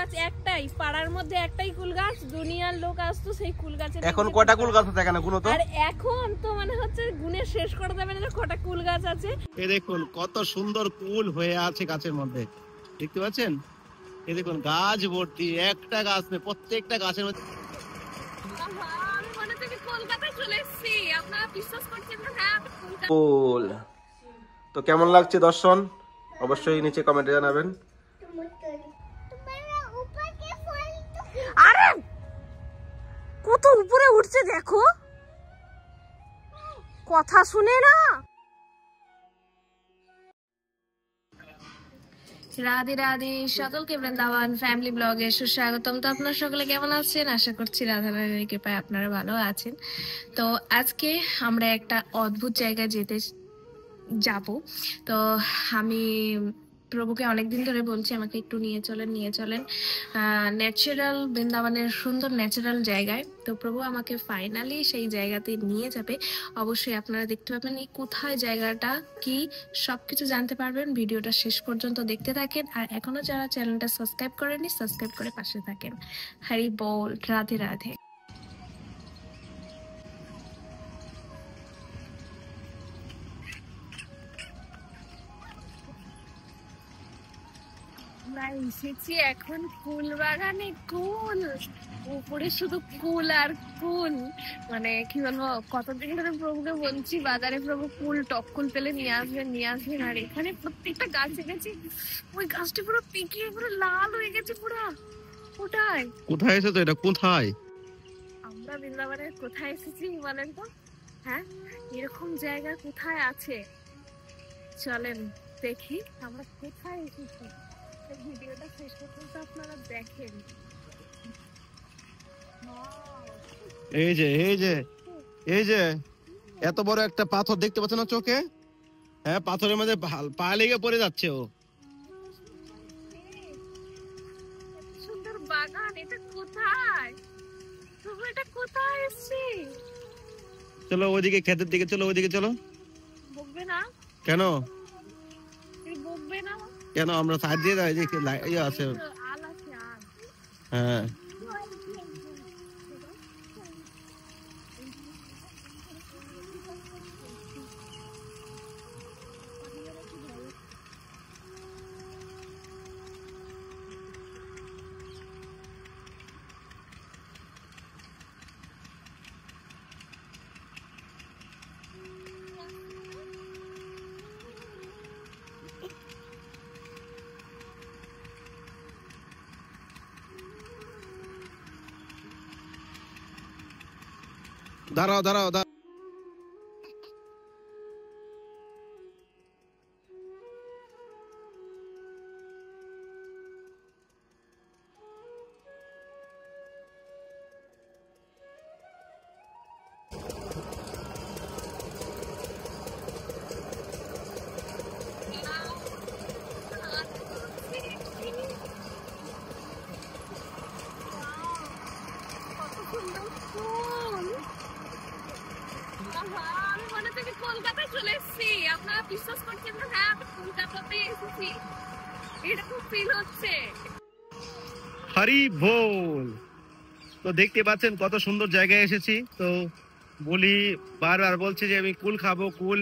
গাছ একটাই, পাড়ার মধ্যে একটাই কুল গাছ, দুনিয়ার লোক আসতো সেই কুল গাছে। এখন কয়টা কুল গাছ আছে এখানে গুনো তো? আর এখন তো মানে হচ্ছে গুনে শেষ করে দেবে না কটা কুল গাছ আছে। এই দেখুন কত সুন্দর কুল হয়ে আছে গাছের মধ্যে, দেখতে পাচ্ছেন? এই দেখুন গাছ ভর্তি, একটা গাছ নেই, প্রত্যেকটা গাছের মধ্যে আমি মনে থেকে কলকাতায় চলে এসেছি, আপনারা বিশ্বাস করছেন না? হ্যাঁ কুল। তো কেমন লাগছে দর্শন অবশ্যই নিচে কমেন্টে জানাবেন। আরে কত উপরে উঠছে দেখো, কথা শুনে না। রাধে রাধে সকলকে বৃন্দাবন ফ্যামিলি ব্লগে সুস্বাগতম। তো আপনারা সকলে কেমন আছেন? আশা করছি রাধা রানীর কৃপায় আপনারা ভালো আছেন। তো আজকে আমরা একটা অদ্ভুত জায়গায় যেতে যাব। তো আমি প্রভুকে অনেকদিন ধরে বলছি আমাকে একটু নিয়ে চলেন ন্যাচারাল বৃন্দাবনের সুন্দর ন্যাচারাল জায়গায়। তো প্রভু আমাকে ফাইনালি সেই জায়গাতে নিয়ে যাবে। অবশ্যই আপনারা দেখতে পাবেন এই কোথায় জায়গাটা কি সবকিছু জানতে পারবেন। ভিডিওটা শেষ পর্যন্ত দেখতে থাকেন, আর এখনো যারা চ্যানেলটা সাবস্ক্রাইব করেনি সাবস্ক্রাইব করে পাশে থাকেন। হরি বল, রাধে রাধে। আমরা এসেছি এখন ফুল বাগানে। কুল উপরে শুধু কুল আর কুল, মানে কি বলবো, কতদিন ধরে প্রভুকে বলছি বাজারে প্রভু কুল টক কুল পেলে নিয়ে আসবেন। আর এখানে প্রত্যেকটা গাছে গেছি, ওই গাছটি পুরো পেকে পুরো লাল হয়ে গেছে পুরো। কোথায় কোথায় এসেছো? এটা কোথায়? আমরা বৃন্দাবনের কোথায় এসেছি বলেন তো? হ্যাঁ, এরকম জায়গা কোথায় আছে? চলেন দেখি আমরা কোথায় এসেছি। ভিডিওটা শেষ পর্যন্ত আপনারা দেখেন। এই যে এত বড় একটা পাথর দেখতে পাচ্ছ না চোখে? হ্যাঁ, পাথরের মধ্যে পা লেগে পড়ে যাচ্ছে ও। সুন্দর বাগান, এটা কোথায়? তুমি এটা কোথায় এসেছি? চলো ওইদিকে, ক্ষেতের দিকে চলো, ওইদিকে চলো। বকবে না কেন? বকবে না কেন? আমরা সাইড দিয়ে যাই, যে ইয়ে আছে। আল আছে আল। হ্যাঁ, দাঁড়াও। আমি মনে থেকে কলকাতায় চলে এসেছি, আপনারা বিশ্বাস করছেন না? হ্যাঁ আমি কলকাতাতে এসেছি, এরকম ফিল হচ্ছে। হরি বল। তো দেখতে পাচ্ছেন কত সুন্দর জায়গায় এসেছি। তো বলি বারবার বলছে যে আমি কুল খাবো, কুল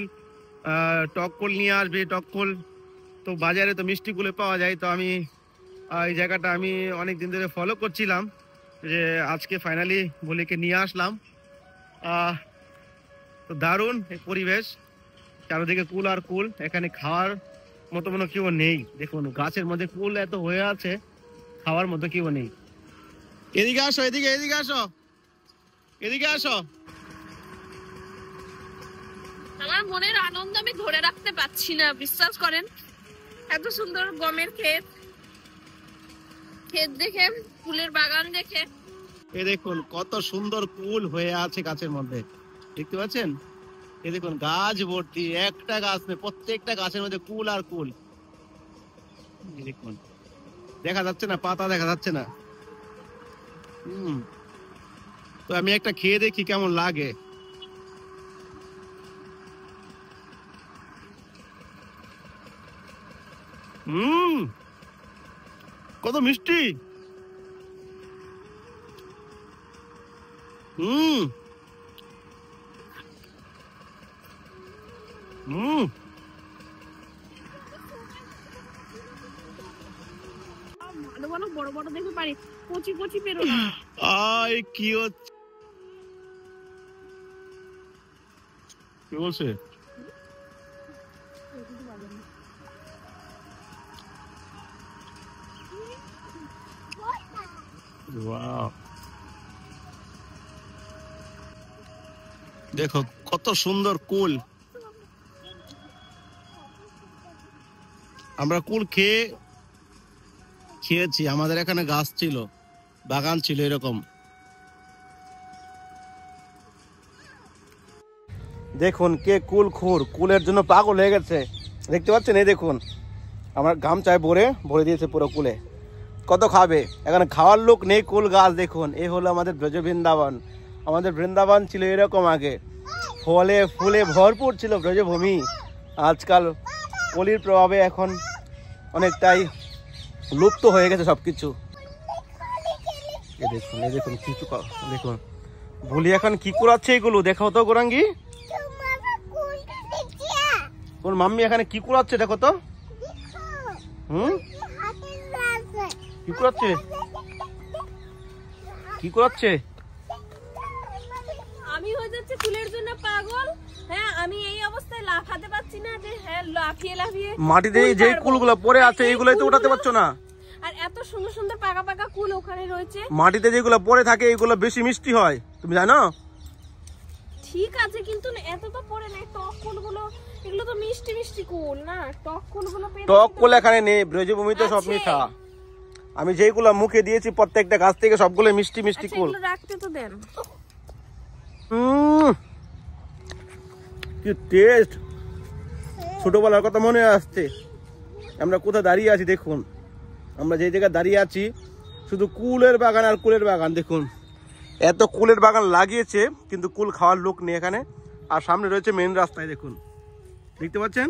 টক কুল নিয়ে আসবে, টক কুল। তো বাজারে তো মিষ্টি কুলে পাওয়া যায়। তো আমি এই জায়গাটা আমি অনেক দিন ধরে ফলো করছিলাম, যে আজকে ফাইনালি বলিকে নিয়ে আসলাম। তো দারুণ এই পরিবেশ, চারিদিকে কুল আর কুল। এখানে খাওয়ার মতো মনে কেউ নেই। দেখুন গাছের মধ্যে কুল এত হয়ে আছে, খাওয়ার মতো কেউ নেই। এদিকে আসো, এদিকে আসো। আমার মনের আনন্দ আমি ধরে রাখতে পারছি না, বিশ্বাস করেন। এত সুন্দর গমের ক্ষেত দেখে, ফুলের বাগান দেখে। এই দেখুন কত সুন্দর কুল হয়ে আছে গাছের মধ্যে, দেখতে পাচ্ছেন? এই দেখুন গাছ ভর্তি, একটা গাছ নেই, প্রত্যেকটা গাছের মধ্যে কুল আর কুল। দেখুন দেখা যাচ্ছে না, পাতা দেখা যাচ্ছে না। তো আমি একটা খেয়ে দেখি কেমন লাগে। কত মিষ্টি। হুম হুম ভালো ভালো বড় বড় দেখে পারি, কচি কচি পেরো না। আয় কি হচ্ছে, কি বলছে? ওয়াও, দেখো কত সুন্দর কুল। আমরা কুল খেয়েছি, আমাদের এখানে গাছ ছিল, বাগান ছিল এরকম। দেখুন কে কুল খোর, কুলের জন্য পাগল হয়ে গেছে, দেখতে পাচ্ছেন? এই দেখুন আমার গামছায় ভরে দিয়েছে পুরো কুলে। কত খাবে, এখানে খাওয়ার লোক নেই, কুল গাছ দেখুন। এই হলো আমাদের ব্রজ বৃন্দাবন। আমাদের বৃন্দাবন ছিল এরকম আগে, ফলে ফুলে ভরপুর ছিল ব্রজভূমি। আজকাল কলির প্রভাবে এখন অনেকটাই লুপ্ত হয়ে গেছে সবকিছু। এই দেখুন কিছু, দেখুন বলি এখন কি করাচ্ছে এগুলো, দেখাও তো গোরাঙ্গি। তোর মাম্মি এখানে কি করাচ্ছে দেখো তো। কি করাচ্ছে, কি করাচ্ছে? আমি হয়ে যাচ্ছে ফুলের জন্য পাগল। হ্যাঁ, আমি এই অবস্থায় লাফাতে পারছি না যে হ্যাঁ লাফিয়ে লাফিয়ে মাটিতে যে কুলগুলো পড়ে আছে এইগুলোই তো উঠাতে পারছো না। আর এত সুন্দর সুন্দর পাকা পাকা কুল ওখানে রয়েছে। মাটিতে যেগুলো পড়ে থাকে এইগুলো বেশি মিষ্টি হয়, তুমি জানো? ঠিক আছে, কিন্তু এত তো পড়ে নাই। টক কুলগুলো এগুলো তো মিষ্টি মিষ্টি কুল না, টক কুলগুলো টক কুল এখানে নেই, ব্রজভূমিতে সব মিঠা। আমি যেগুলো মুখে দিয়েছি প্রত্যেকটা গাছ থেকে সবগুলো মিষ্টি মিষ্টি কুল। রাখতে তো দেন। কি টেস্ট, ছোটবেলার কথা মনে আসছে। আমরা কোথায় দাঁড়িয়ে আছি দেখুন, আমরা যে জায়গায় দাঁড়িয়ে আছি শুধু কুলের বাগান আর কুলের বাগান। দেখুন এত কুলের বাগান লাগিয়েছে কিন্তু কুল খাওয়ার লোক নেই এখানে। আর সামনে রয়েছে মেন রাস্তায়, দেখুন দেখতে পাচ্ছেন,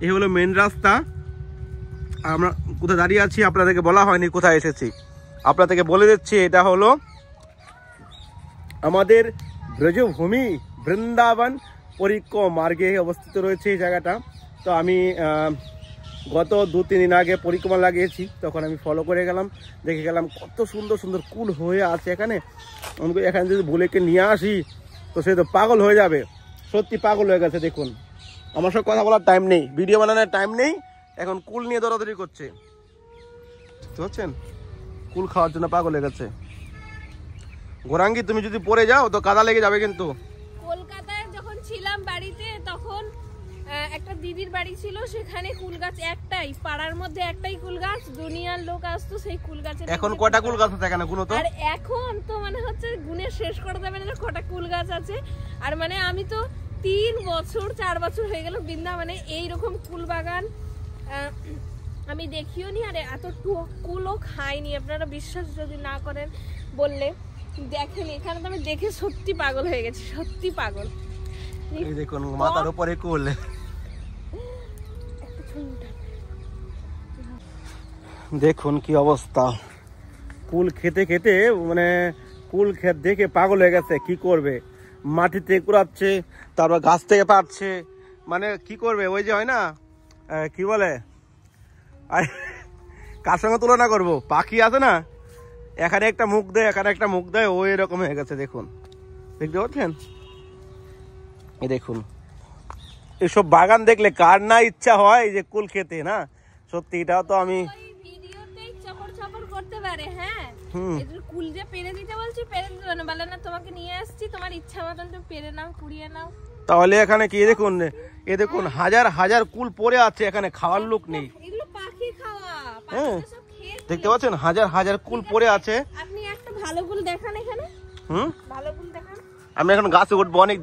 এই হলো মেন রাস্তা। আর আমরা কোথায় দাঁড়িয়ে আছি আপনাদেরকে বলা হয়নি কোথায় এসেছি, আপনাদেরকে বলে দিচ্ছি। এটা হলো আমাদের ব্রজভূমি বৃন্দাবন পরিক্রমা মার্গে অবস্থিত রয়েছে এই জায়গাটা। তো আমি গত 2-3 দিন আগে পরিক্রমা লাগিয়েছি, তখন আমি ফলো করে গেলাম, দেখে গেলাম কত সুন্দর সুন্দর কুল হয়ে আছে এখানে। আমাকে এখানে যদি বলেকে নিয়ে আসি তো সে তো পাগল হয়ে যাবে, সত্যি পাগল হয়ে গেছে। দেখুন আমার সব কথা বলার টাইম নেই, ভিডিও বানানোর টাইম নেই, এখন কুল নিয়ে দৌড়াদৌড়ি করছে, বুঝতে পারছেন? কুল খাওয়ার জন্য পাগল হয়ে গেছে। গোরাঙ্গি তুমি যদি পড়ে যাও তো কাদা লেগে যাবে কিন্তু। কলকাতায় যখন ছিলাম বাড়িতে, তখন একটা দিদির বাড়ি ছিল, সেখানে কুল গাছ একটাই, পাড়ার মধ্যে একটাই কুল গাছ, দুনিয়ার লোক আসতো সেই কুল গাছে। এখন কয়টা কুল গাছ আছে এখানে গুনো তো? আর এখন তো মানে হচ্ছে গুনে শেষ করা যাবে না কটা কুল গাছ আছে। আর মানে আমি তো 3 বছর 4 বছর হয়ে গেল বৃন্দাবনে এইরকম কুল বাগান আমি দেখিও নি, আর এত কুলও খাইনি। আপনারা বিশ্বাস যদি না করেন বললে দেখেন, এখানে তো আমি দেখে সত্যি পাগল হয়ে গেছি, সত্যি পাগল। এই দেখুন মাথার উপরে কুল। দেখুন কি অবস্থা, কুল খেতে খেতে মানে কুল ক্ষেত দেখে পাগল হয়ে গেছে। কি করবে, মাটিতে কুড়াচ্ছে, তারপর গাছ থেকে পাচ্ছে, মানে কি করবে? ওই যে হয় না কি বলে, কার সঙ্গে তুলনা করবো, পাখি আছে না, এখানে একটা মুখ দেয় এখানে একটা মুখ দেয়, ওই এরকম হয়ে গেছে। দেখুন দেখতে পাচ্ছেন? এই দেখুন এসব বাগান দেখলে কার না ইচ্ছা হয় যে কুল খেতে, না সত্যি? এটাও তো আমি করতে পারে। হ্যাঁ, কুল যে পেরে দিতে বলছি, পেরে দিতে না, বলে না তোমাকে নিয়ে আসছি, তোমার ইচ্ছা মতন তুমি পেরে নাও, কুড়িয়ে নাও। তাহলে এখানে কি দেখুন, এ দেখুন হাজার হাজার কুল পড়ে আছে, এখানে খাওয়ার লোক নেই। এগুলো পাখি খাওয়া, হ্যাঁ দেখতে পাচ্ছেন হাজার হাজার কুল পড়ে আছে। আপনি একটা ভালো কুল দেখান এখানে, ভালো কুল দেখান। আমি এখন গাছে উঠবো, অনেক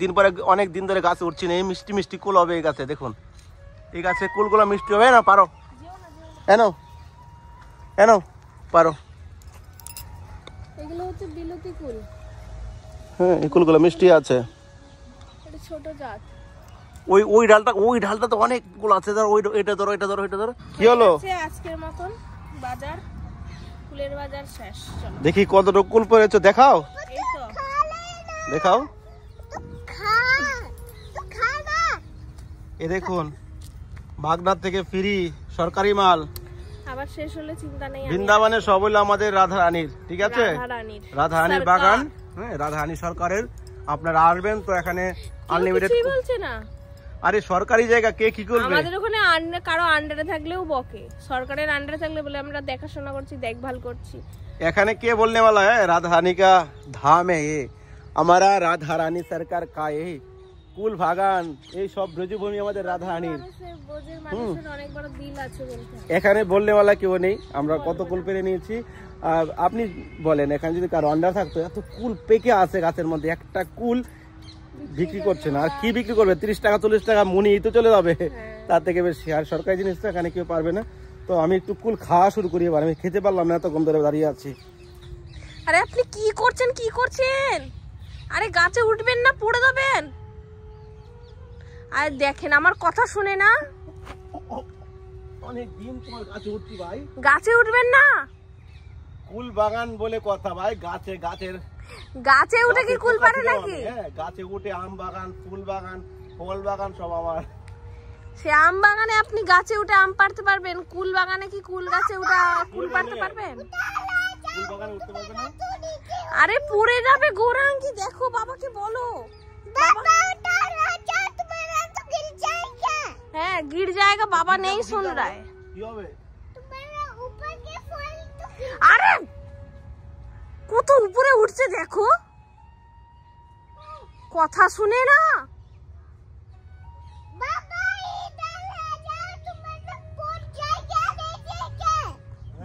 দিন ধরে গাছে উঠছি না। এই মিষ্টি মিষ্টি কুল হবে এই গাছে, দেখুন এই গাছে কুলগুলো মিষ্টি হবে না? পারো এনো এনো পারো। এগুলো হচ্ছে বিলতি কুল। হ্যাঁ এই কুলগুলো মিষ্টি আছে, এটা ছোট জাত। ওই ডালটা তো অনেক কুল আছে। ধর ওই এটা ধরো, এটা ধরো, এটা ধরো। কি হলো? আজকের মতন বাজার, কুলের বাজার শেষ। দেখি কতটুকু কুল পড়েছে, দেখাও। এই তো দেখাও। এ দেখুন বাগনাথ থেকে ফ্রি সরকারি মাল, আবার শেষ হলে চিন্তা নেই। বৃন্দাবনে সব হলো আমাদের রাধারানীর, ঠিক আছে, রাধারানীর বাগান। হ্যাঁ, রাধারানী সরকারের। আপনারা আসবেন তো এখানে আনলিমিটেড। বলছে না, আরে সরকারি জায়গা, কে কি করবে? আমাদের ওখানে কারো আন্ডারে থাকলেও বকে, সরকারের আন্ডারে থাকলে বলে আমরা দেখাশোনা করছি, দেখভাল করছি। এখানে কে বলনে वाला है राधारानी का धाम है ये, हमारा राधा रानी सरकार का ये কুল বাগান, এই সব ব্রজভূমি আমাদের রাধারানীর। অনেক বড় দিল আছে বলতে, এখানে বলনে वाला কেউ নেই। আমরা কত কুল পেরে নিয়েছি। আপনি বলেন এখানে যদি কারো আন্ডার থাকতো, এত কুল পেকে আছে গাছের মধ্যে, একটা কুল বিক্রি করছে না। আর কি বিক্রি করবে? 30 টাকা 40 টাকা মুনি তো চলে যাবে, তার থেকে বেশি। আর সরকারি জিনিস তো এখানে কেউ পারবে না। তো আমি একটু কুল খাওয়া শুরু করি। এবার আমি খেতে পারলাম না, এতক্ষণ ধরে দাঁড়িয়ে আছি। আরে আপনি কি করছেন, কি করছেন? আরে গাছে উঠবেন না, পড়ে যাবেন। আর দেখেন আমার কথা শুনে না, অনেক দিন তোমার গাছে উঠছি ভাই। গাছে উঠবেন না। কুল বাগান বলে কথা ভাই, গাছে উঠে কি কুল পারে নাকি? গাছে উঠে আম বাগান, ফুল বাগান, ফল বাগান সব আমার। সে আম বাগানে আপনি গাছে উঠে আম পারতে পারবেন, কুল বাগানে কি কুল গাছে উঠে কুল পারতে পারবেন? কুল বাগানে উঠতে পারবে না। আরে পড়ে যাবে গৌরাঙ্গী, দেখো বাবাকে বলো। হ্যাঁ गिर जाएगा, বাবা নেই শুন रहा है। কি হবে? আরে কত উপরে উঠছে দেখো, কথা শুনে না।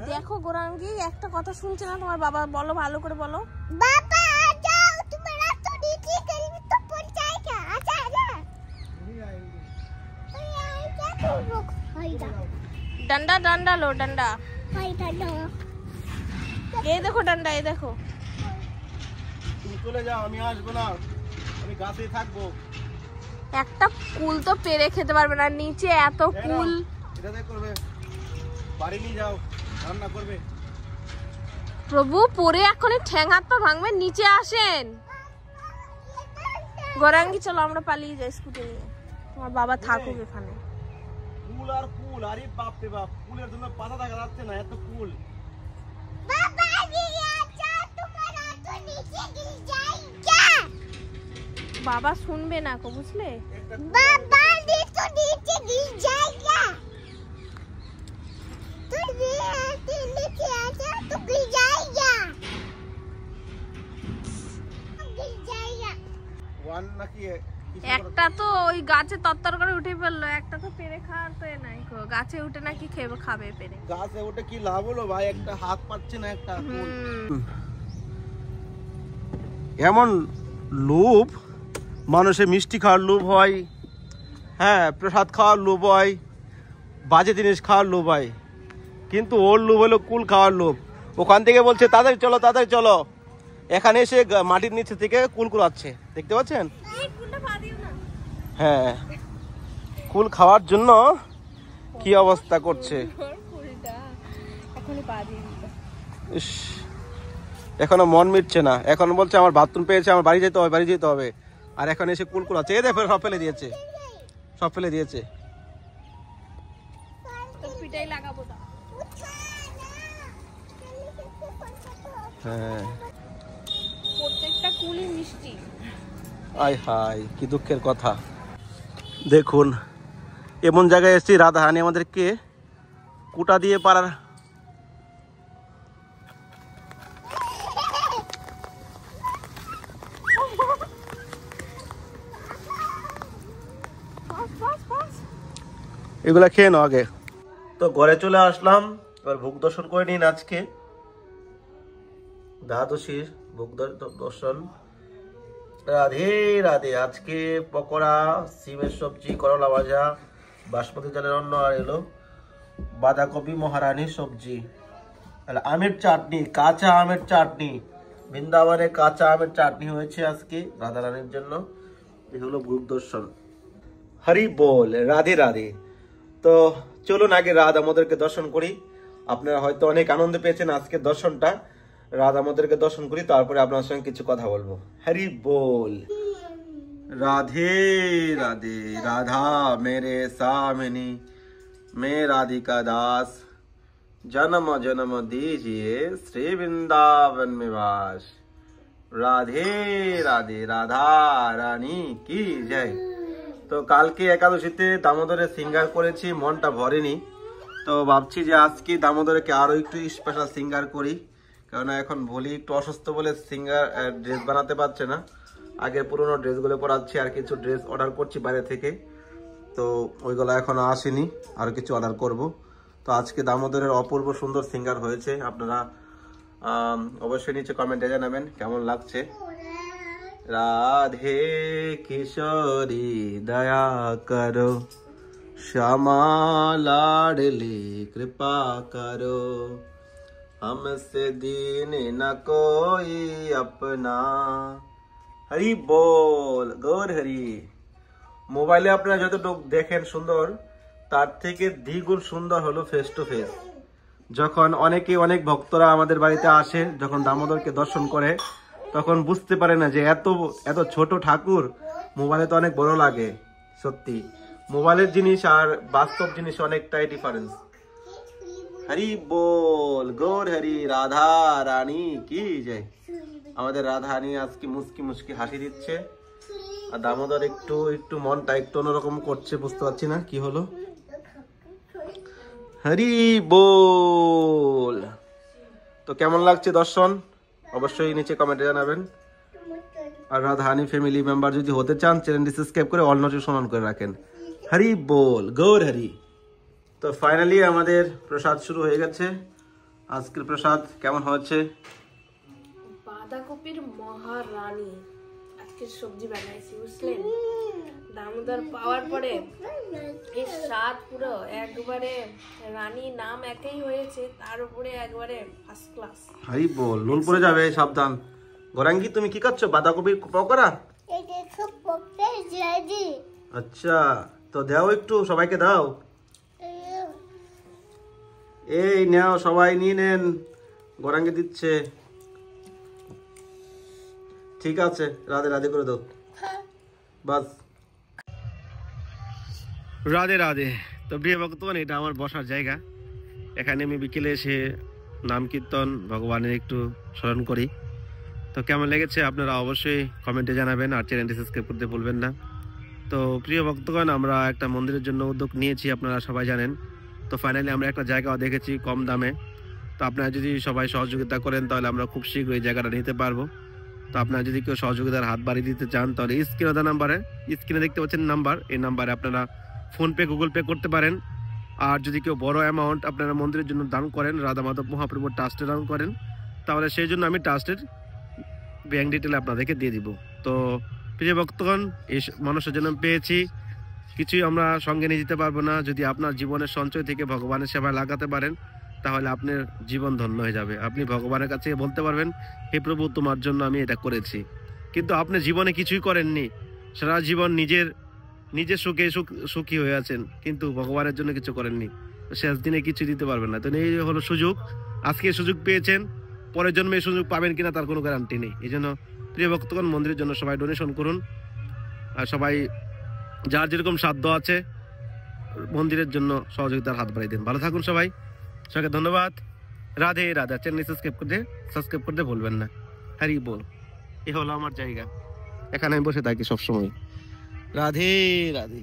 দেখো গোরাঙ্গি একটা কথা শুনছে না তোমার বাবা, বলো ভালো করে বলো। বাবা যাও, তোমরা তো নিচে গেলে তো পড় जाएगा। আচ্ছা আচ্ছা डंडा डंडा लो, डंडा। ये देखो डंडा, ये देखो। তুমি চলে যাও, আমি আসবো না, আমি গাছেই থাকবো। একটা কুল তো পেরে খেতে পারবে না, নিচে এত কুল। এটা দেখ করবে, বাড়ি নিয়ে যাও, রান্না করবে। প্রভু পরে এখনই ঠ্যাং হাত পা ভাঙবে, নিচে আসেন। গোরাঙ্গি চলো আমরা পালিয়ে যাই স্কুটি নিয়ে, তোমার বাবা থাকুক এখানে। কুল আর কুল, আরে বাপ রে বাপ, কুলের জন্য পাতা দেখা যাচ্ছে না, এত কুল। বাবা শুনবে না কো, বুঝলে? একটা তো ওই গাছে তত্তর করে উঠে পড়লো, একটা তো পেরে খাওয়ার তো নাই, গাছে উঠে নাকি খাবে পেরে। গাছে উঠে কি লাভ হলো ভাই, একটা হাত পাচ্ছে না একটা কুল। এমন লোভ, মানুষের মিষ্টি খাওয়ার লোভ হয়, হ্যাঁ প্রসাদ খাওয়ার লোভ হয়, বাজে জিনিস খাওয়ার লোভ হয়, কিন্তু ওর লোভ হলো কুল খাওয়ার লোভ। ওখান থেকে বলছে তাড়াতাড়ি চলো তাড়াতাড়ি চলো, এখানে এসে মাটির নিচে থেকে কুল কুড়াচ্ছে, দেখতে পাচ্ছেন? হ্যাঁ, কুল খাওয়ার জন্য কি অবস্থা করছে। ইস, এখনো মন মিটছে না, এখন বলছে আমার বাথরুম পেয়েছে, আমার বাড়ি যেতে হবে, বাড়ি যেতে হবে। আর এখন এসে কুল কুড়াচ্ছে, এই দেখো সব ফেলে দিয়েছে, সব ফেলে দিয়েছে। হ্যাঁ, প্রত্যেকটা কুলই মিষ্টি। আয় হায় কি দুঃখের কথা। দেখুন এমন জায়গায় এসেছি, রাধারানী আমাদেরকে কুটা দিয়ে পারার। এগুলা খেয়ে নাও আগে। তো ঘরে চলে আসলাম, এবার ভোগ দর্শন করে নিন। আজকে দ্বাদশীর ভোগ দর্শন। রাধে রাধে। আজকে পকোড়া, সিমের সবজি, করলা ভাজা, বাসমতি চালের অন্ন, আর এলো বাঁধাকপি মহারানীর সবজি, আমের চাটনি, কাঁচা আমের চাটনি। বৃন্দাবনে কাঁচা আমের চাটনি হয়েছে আজকে রাধারানীর জন্য। এই হলো ভোগ দর্শন। হরি বল, রাধে রাধে। তো চলুন আগে রাধা আমাদেরকে দর্শন করি। আপনারা হয়তো অনেক আনন্দ পেয়েছেন আজকের দর্শনটা। রাধা মাদেরকে দর্শন করি, তারপরে আপনার সঙ্গে কিছু কথা বলবো। হরি बोल। राधे राधे राधा मेरे सामने, मैं राधिका दास, जन्म जन्म दीजिए श्री वृंदावन में वास। राधे राधे राधा रानी की जय। তো কালকে একাদশীতে দামোদরে সিঙ্গার করেছি, মনটা ভরেনি, তো ভাবছি যে আজকে দামোদরকে আরো একটু স্পেশাল সিঙ্গার করি, কারণ এখন ভোলি একটু অসুস্থ বলে সিঙ্গার ড্রেস বানাতে পারছে না। আগের পুরোনো ড্রেসগুলো পরাচ্ছি, আর কিছু ড্রেস অর্ডার করছি বাইরে থেকে, তো ওইগুলো এখনো আসেনি, আর কিছু অর্ডার করব। তো আজকে দামোদরের অপূর্ব সুন্দর সিঙ্গার হয়েছে, আপনারা অবশ্যই নিচে কমেন্টে জানাবেন কেমন লাগছে। राधे किशोरी दया करो, श्यामा लाडली कृपा करो, हमसे दीन न कोई अपना। हरि बोल। गौर हरि। মোবাইলে আপনারা যতটুকু দেখেন সুন্দর, তার থেকে দ্বিগুণ সুন্দর হলো ফেস টু ফেস। যখন অনেক ভক্তরা আমাদের বাড়িতে আসে, যখন দামোদরকে দর্শন করে, তখন বুঝতে পারে না যে এত এত ছোট ঠাকুর মোবাইলে তো অনেক বড় লাগে। সত্যি মোবাইলের জিনিস আর বাস্তব জিনিস অনেকটাই ডিফারেন্স। হরি बोल। গৌর হরি। রাধা রানী কি জয়। আমাদের রাধা রানী আজকে মুস্কি মুস্কি হাসি দিচ্ছে, আর দামোদর একটু মনটা একটু অন্যরকম করছে, বুঝতে পারছি না কি হলো। হরি बोल। তো কেমন লাগছে দর্শন অবশ্যই নিচে কমেন্টে জানাবেন। আর রাধাহানি ফ্যামিলি মেম্বার যদি হতে চান, চ্যানেলটি সাবস্ক্রাইব করে অল নোটিফিকেশন অন করে রাখেন। হরি बोल। গৌর হরি। তো ফাইনালি আমাদের প্রসাদ শুরু হয়ে গেছে। আজকের প্রসাদ কেমন হচ্ছে? বাঁধাকপির মহারানী আজকে সবজি বানাইছি, বুঝলেন? দামোদর পাওয়ার পরে এই স্বাদ পুরো একবারে রানী নাম একই হয়েছে, তার উপরে একবারে ফার্স্ট ক্লাস। হরি बोल। নুন পড়ে যাবে, সাবধান। গোরাঙ্গি তুমি কি খাচ্ছ? বাঁধাকপির পকোড়া? আচ্ছা, তো দাও একটু, সবাইকে দাও। এই নাও, সবাই নিয়ে নেন, গোরাঙ্গি দিচ্ছে। ঠিক আছে, রাধে রাধে করে দাও, বাস। রাধে রাধে। তো প্রিয় ভক্তগণ, এটা আমার বসার জায়গা। এখানে আমি বিকেলে এসে নাম কীর্তন, ভগবানের একটু স্মরণ করি। তো কেমন লেগেছে আপনারা অবশ্যই কমেন্টে জানাবেন, আর চ্যানেলটি সাবস্ক্রাইব করতে ভুলবেন না। তো প্রিয় ভক্তগণ, আমরা একটা মন্দিরের জন্য উদ্যোগ নিয়েছি, আপনারা সবাই জানেন। তো ফাইনালি আমরা একটা জায়গাও দেখেছি কম দামে। তো আপনারা যদি সবাই সহযোগিতা করেন, তাহলে আমরা খুব শীঘ্রই এই জায়গাটা নিতে পারবো। তো আপনারা যদি কেউ সহযোগিতার হাত বাড়িয়ে দিতে চান, তাহলে স্ক্রিনে দেখতে পাচ্ছেন নাম্বার, এই নাম্বারে আপনারা ফোনপে, গুগল পে করতে পারেন। আর যদি কেউ বড় অ্যামাউন্ট আপনারা মন্দিরের জন্য দান করেন, রাধা মাধব মহাপ্রভুর ট্রাস্টে দান করেন, তাহলে সেই জন্য আমি ট্রাস্টের ব্যাংক ডিটেল আপনাদেরকে দিয়ে দিব। তো প্রিয় ভক্তগণ, এই মানুষের জন্য পেয়েছি, কিছুই আমরা সঙ্গে নিয়ে যেতে পারবো না। যদি আপনার জীবনের সঞ্চয় থেকে ভগবানের সেবায় লাগাতে পারেন, তাহলে আপনার জীবন ধন্য হয়ে যাবে। আপনি ভগবানের কাছে বলতে পারবেন, হে প্রভু, তোমার জন্য আমি এটা করেছি। কিন্তু আপনি জীবনে কিছুই করেননি, সারা জীবন নিজের সুখে সুখী হয়ে আছেন, কিন্তু ভগবানের জন্য কিছু করেননি, শেষ দিনে কিছু দিতে পারবেন না। তো এই হলো সুযোগ, আজকে সুযোগ পেয়েছেন, পরের জন্মে এই সুযোগ পাবেন কিনা তার কোনো গ্যারান্টি নেই। এই জন্য প্রিয় ভক্তগণ, মন্দিরের জন্য সবাই ডোনেশন করুন, আর সবাই যার যেরকম সাধ্য আছে মন্দিরের জন্য সহযোগিতার হাত বাড়িয়ে দিন। ভালো থাকুন সবাই, সবাইকে ধন্যবাদ। রাধে রাধা। চ্যানেল সাবস্ক্রাইব করতে ভুলবেন না। হরি बोल। এ হলো আমার জায়গা, এখানে আমি বসে থাকি সবসময়। রাধে রাধে।